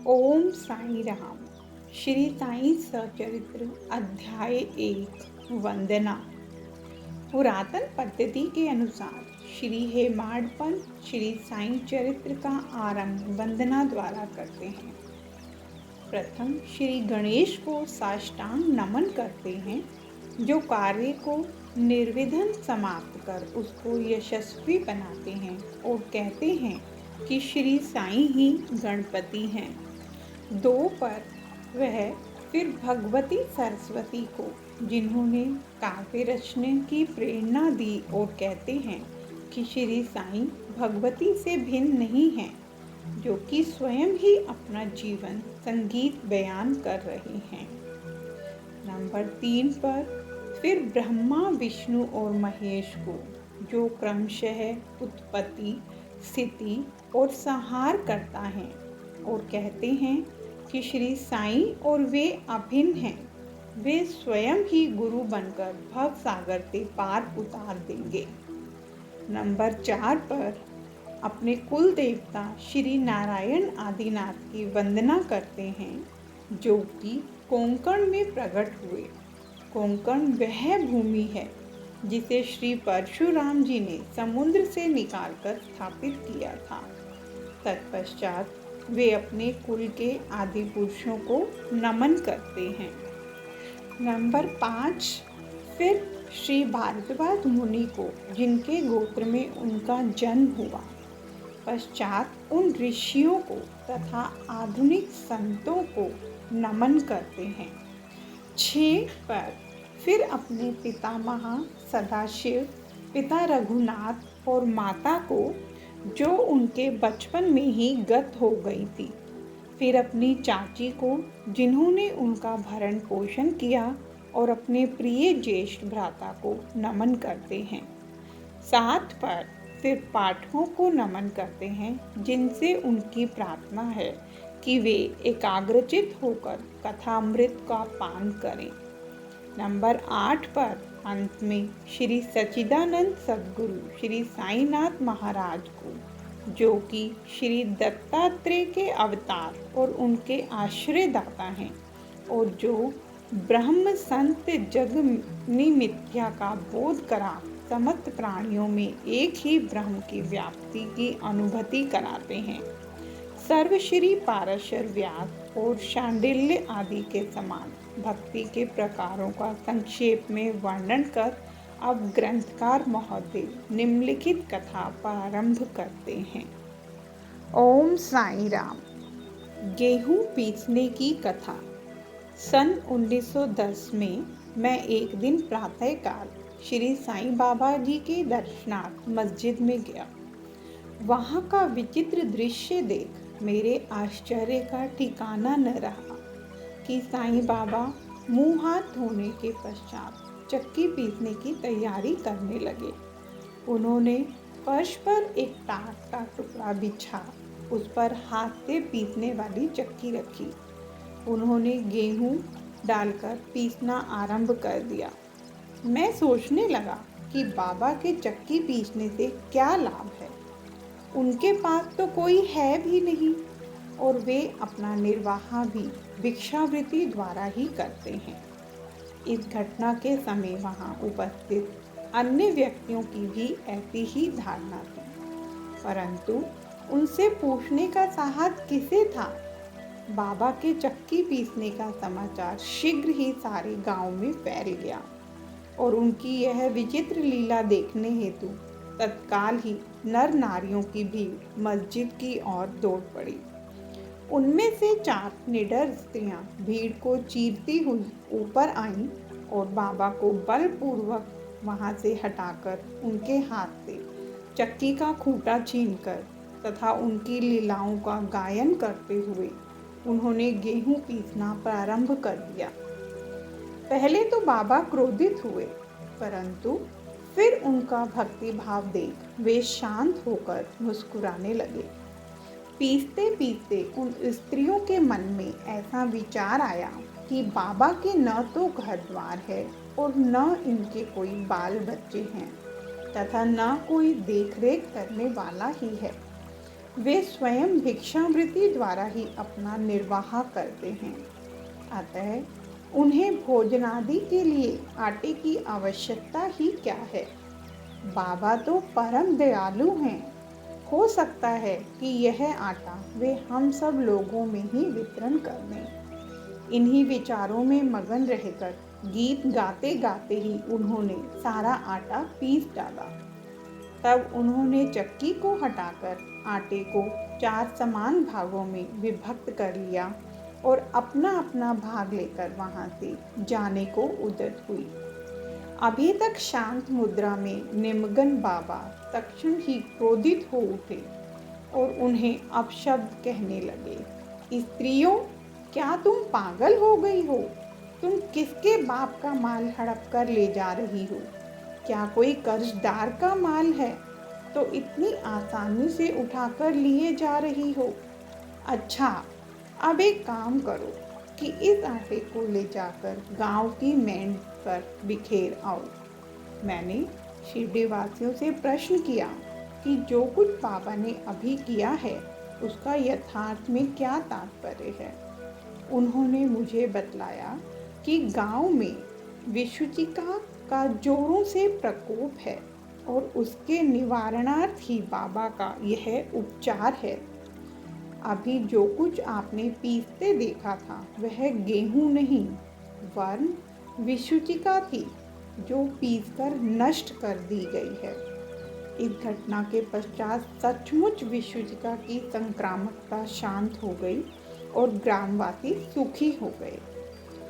ओम साई राम। श्री साई सचरित्र अध्याय 1 वंदना। पुरातन पद्धति के अनुसार श्री हेमाडपंत श्री साई चरित्र का आरंभ वंदना द्वारा करते हैं। प्रथम श्री गणेश को साष्टांग नमन करते हैं, जो कार्य को निर्विघ्न समाप्त कर उसको यशस्वी बनाते हैं, और कहते हैं कि श्री साई ही गणपति हैं। 2 पर वह फिर भगवती सरस्वती को, जिन्होंने काव्य रचने की प्रेरणा दी, और कहते हैं कि श्री साई भगवती से भिन्न नहीं हैं, जो कि स्वयं ही अपना जीवन संगीत बयान कर रही हैं। नंबर 3 पर फिर ब्रह्मा, विष्णु और महेश को, जो क्रमशः उत्पत्ति, स्थिति और संहार करता है, और कहते हैं कि श्री साई और वे अभिन्न हैं, वे स्वयं ही गुरु बनकर भव सागर से पार उतार देंगे। नंबर 4 पर अपने कुल देवता श्री नारायण आदिनाथ की वंदना करते हैं, जो कि कोंकण में प्रकट हुए। कोंकण वह भूमि है जिसे श्री परशुराम जी ने समुद्र से निकालकर स्थापित किया था। तत्पश्चात वे अपने कुल के आदि पुरुषों को नमन करते हैं। नंबर 5 फिर श्री भारद्वाज मुनि को, जिनके गोत्र में उनका जन्म हुआ। पश्चात उन ऋषियों को तथा आधुनिक संतों को नमन करते हैं। 6 पर फिर अपने पितामह सदाशिव, पिता रघुनाथ और माता को, जो उनके बचपन में ही गत हो गई थी। फिर अपनी चाची को, जिन्होंने उनका भरण पोषण किया, और अपने प्रिय ज्येष्ठ भ्राता को नमन करते हैं। 7 पर फिर पाठकों को नमन करते हैं, जिनसे उनकी प्रार्थना है कि वे एकाग्रचित होकर कथामृत का पान करें। नंबर 8 पर अंत में श्री सच्चिदानंद सद्गुरु श्री साईनाथ महाराज को, जो कि श्री दत्तात्रेय के अवतार और उनके आश्रयदाता हैं, और जो ब्रह्म संत जगनी मिथ्या का बोध करा समस्त प्राणियों में एक ही ब्रह्म की व्याप्ति की अनुभूति कराते हैं, सर्वश्री पाराशर व्यास और शांडिल्य आदि के समान भक्ति के प्रकारों का संक्षेप में वर्णन कर अब ग्रंथकार महोदय निम्नलिखित कथा प्रारंभ करते हैं। ओम साई राम। गेहूं पीसने की कथा। सन 1910 में मैं एक दिन प्रातःकाल श्री साईं बाबा जी के दर्शनार्थ मस्जिद में गया। वहाँ का विचित्र दृश्य देख मेरे आश्चर्य का ठिकाना न रहा कि साईं बाबा मुंह हाथ धोने के पश्चात चक्की पीसने की तैयारी करने लगे। उन्होंने फर्श पर एक टाट का टुकड़ा बिछा उस पर हाथ से पीसने वाली चक्की रखी। उन्होंने गेहूं डालकर पीसना आरंभ कर दिया। मैं सोचने लगा कि बाबा के चक्की पीसने से क्या लाभ है। उनके पास तो कोई है भी नहीं, और वे अपना निर्वाह भी भिक्षावृत्ति द्वारा ही करते हैं। इस घटना के समय वहां उपस्थित अन्य व्यक्तियों की भी ऐसी ही धारणा थी, परंतु उनसे पूछने का साहस किसे था। बाबा के चक्की पीसने का समाचार शीघ्र ही सारे गांव में फैल गया, और उनकी यह विचित्र लीला देखने हेतु तत्काल ही नर नारियों की भीड़ मस्जिद की ओर दौड़ पड़ी। उनमें से 4 निडर स्त्रियां भीड़ को चीरती हुई ऊपर आईं, और बाबा को बलपूर्वक वहां से हटाकर उनके हाथ से चक्की का खूंटा छीनकर तथा उनकी लीलाओं का गायन करते हुए उन्होंने गेहूं पीसना प्रारंभ कर दिया। पहले तो बाबा क्रोधित हुए, परंतु फिर उनका भक्ति भाव देख वे शांत होकर मुस्कुराने लगे। पीसते पीसते उन स्त्रियों के मन में ऐसा विचार आया कि बाबा के न तो घर द्वार है, और न इनके कोई बाल बच्चे हैं, तथा न कोई देखरेख करने वाला ही है। वे स्वयं भिक्षावृत्ति द्वारा ही अपना निर्वाह करते हैं। अतः उन्हें भोजनादि के लिए आटे की आवश्यकता ही क्या है। बाबा तो परम दयालु हैं। हो सकता है कि यह आटा वे हम सब लोगों में ही वितरण कर दें। इन्हीं विचारों में मगन रहकर गीत गाते गाते ही उन्होंने सारा आटा पीस डाला। तब उन्होंने चक्की को हटाकर आटे को 4 समान भागों में विभक्त कर लिया और अपना अपना भाग लेकर वहां से जाने को उद्यत हुई। अभी तक शांत मुद्रा में निमग्न बाबा तक्षण ही क्रोधित हो उठे और उन्हें अपशब्द कहने लगे। स्त्रियों, क्या तुम पागल हो गई हो? तुम किसके बाप का माल हड़प कर ले जा रही हो? क्या कोई कर्जदार का माल है तो इतनी आसानी से उठाकर लिए जा रही हो? अच्छा, अब एक काम करो कि इस आटे को ले जाकर गांव की मेंढ पर बिखेर आओ। मैंने शिरडी वासियों से प्रश्न किया कि जो कुछ बाबा ने अभी किया है उसका यथार्थ में क्या तात्पर्य है। उन्होंने मुझे बतलाया कि गांव में विषुचिका का जोरों से प्रकोप है और उसके निवारणार्थ ही बाबा का यह उपचार है। अभी जो कुछ आपने पीसते देखा था वह गेहूं नहीं वरन विषुचिका थी जो पीसकर नष्ट कर दी गई है। इस घटना के पश्चात सचमुच विषुचिका की संक्रामकता शांत हो गई और ग्रामवासी सुखी हो गए।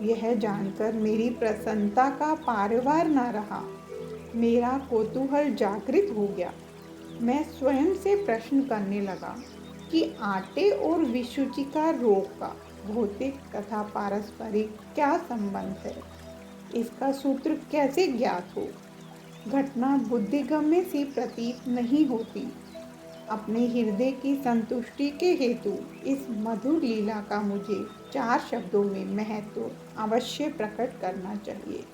यह जानकर मेरी प्रसन्नता का पारवार न रहा। मेरा कौतूहल जागृत हो गया। मैं स्वयं से प्रश्न करने लगा कि आटे और विषुचिका रोग का भौतिक तथा पारस्परिक क्या संबंध है। इसका सूत्र कैसे ज्ञात हो। घटना बुद्धिगम्य सी प्रतीत नहीं होती। अपने हृदय की संतुष्टि के हेतु इस मधुर लीला का मुझे 4 शब्दों में महत्व अवश्य प्रकट करना चाहिए।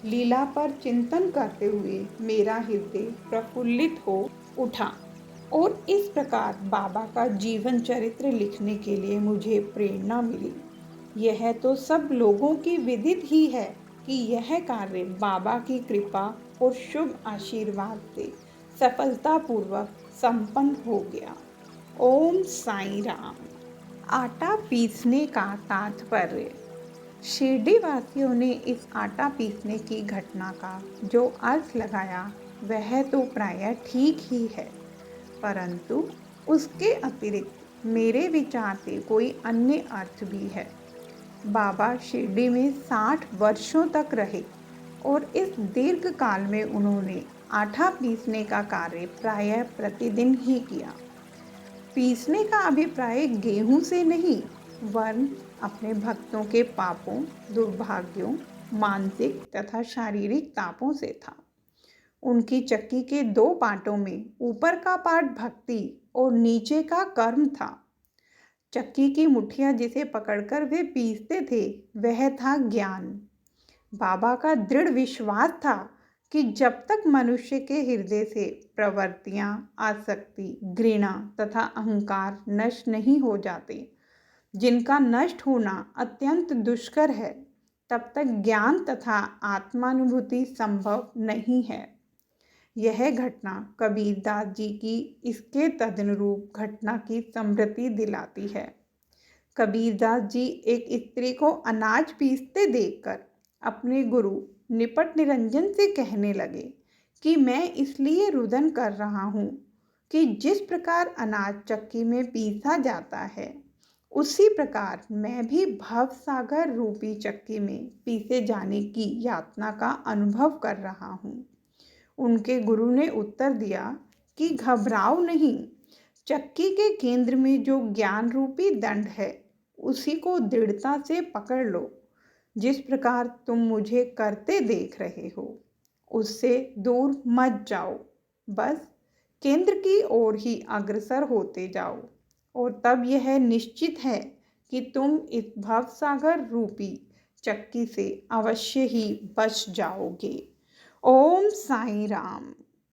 लीला पर चिंतन करते हुए मेरा हृदय प्रफुल्लित हो उठा और इस प्रकार बाबा का जीवन चरित्र लिखने के लिए मुझे प्रेरणा मिली। यह तो सब लोगों की विदित ही है कि यह कार्य बाबा की कृपा और शुभ आशीर्वाद से सफलतापूर्वक संपन्न हो गया। ओम साईं राम। आटा पीसने का तात्पर्य। शिरडी वासियों ने इस आटा पीसने की घटना का जो अर्थ लगाया वह तो प्रायः ठीक ही है, परंतु उसके अतिरिक्त मेरे विचार से कोई अन्य अर्थ भी है। बाबा शिरडी में 60 वर्षों तक रहे और इस दीर्घ काल में उन्होंने आटा पीसने का कार्य प्रायः प्रतिदिन ही किया। पीसने का अभिप्राय गेहूं से नहीं वरन अपने भक्तों के पापों, दुर्भाग्यों, मानसिक तथा शारीरिक तापों से था। उनकी चक्की के 2 पार्टों में ऊपर का पार्ट भक्ति और नीचे का कर्म था। चक्की की मुठिया जिसे पकड़कर वे पीसते थे वह था ज्ञान। बाबा का दृढ़ विश्वास था कि जब तक मनुष्य के हृदय से प्रवृत्तियां, आसक्ति, घृणा तथा अहंकार नष्ट नहीं हो जाते, जिनका नष्ट होना अत्यंत दुष्कर है, तब तक ज्ञान तथा आत्मानुभूति संभव नहीं है। यह घटना कबीरदास जी की इसके तदनुरूप घटना की स्मृति दिलाती है। कबीरदास जी एक स्त्री को अनाज पीसते देखकर अपने गुरु निपट निरंजन से कहने लगे कि मैं इसलिए रुदन कर रहा हूँ कि जिस प्रकार अनाज चक्की में पीसा जाता है उसी प्रकार मैं भी भवसागर रूपी चक्की में पीसे जाने की यातना का अनुभव कर रहा हूँ। उनके गुरु ने उत्तर दिया कि घबराओ नहीं, चक्की के केंद्र में जो ज्ञान रूपी दंड है उसी को दृढ़ता से पकड़ लो। जिस प्रकार तुम मुझे करते देख रहे हो उससे दूर मत जाओ, बस केंद्र की ओर ही अग्रसर होते जाओ और तब यह निश्चित है कि तुम इस भवसागर रूपी चक्की से अवश्य ही बच जाओगे। ओम साईं राम।